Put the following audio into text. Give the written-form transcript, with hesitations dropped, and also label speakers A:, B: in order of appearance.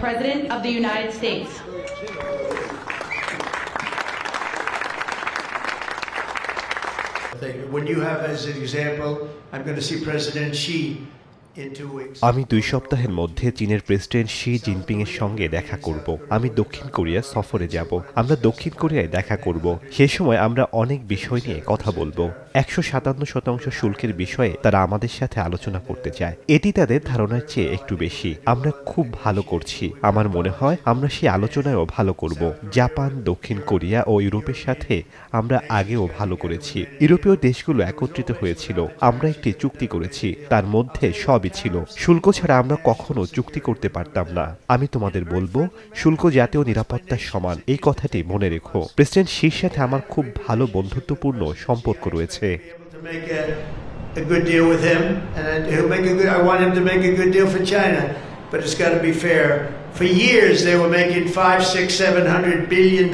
A: President of the United States.
B: When you have as an example, I'm going to see President Xi in 2 weeks.
C: আমি 2 সপ্তাহের মধ্যে চীনের president Xi Jinping এর সঙ্গে দেখা করব। আমি দক্ষিণ কোরিয়া সফরে যাব। আমরা দক্ষিণ কোরিয়ায় দেখা করব। সেই সময় আমরা অনেক বিষয় নিয়ে কথা বলবো। 157% শুল্কের বিষয়ে তারা আমাদের সাথে আলোচনা করতে চায়। এটি তাদের ধারণার চেয়ে একটু বেশি। আমরা খুব ভালো করছি। আমার মনে হয় আমরা সেই আলোচনায়ও ভালো করব। জাপান, দক্ষিণ কোরিয়া ও ইউরোপের সাথে আমরা আগেও ভালো করেছি। ইউরোপীয় দেশগুলো একত্রিত হয়েছিল। আমরা একটি চুক্তি করেছি। তার মধ্যে সবই ছিল। শুল্ক ছাড়া আমরা কখনো চুক্তি করতে পারতাম না। আমি তোমাদের বলবো, শুল্ক জাতীয় নিরাপত্তার সমান, এই কথাটি মনে রেখো। প্রেসিডেন্ট শির সাথে আমার খুব ভালো বন্ধুত্বপূর্ণ সম্পর্ক রয়েছে।
B: A good deal with him, and I want him to make a good deal for China, but it's got to be fair. For years they were making $500, $600, $700 billion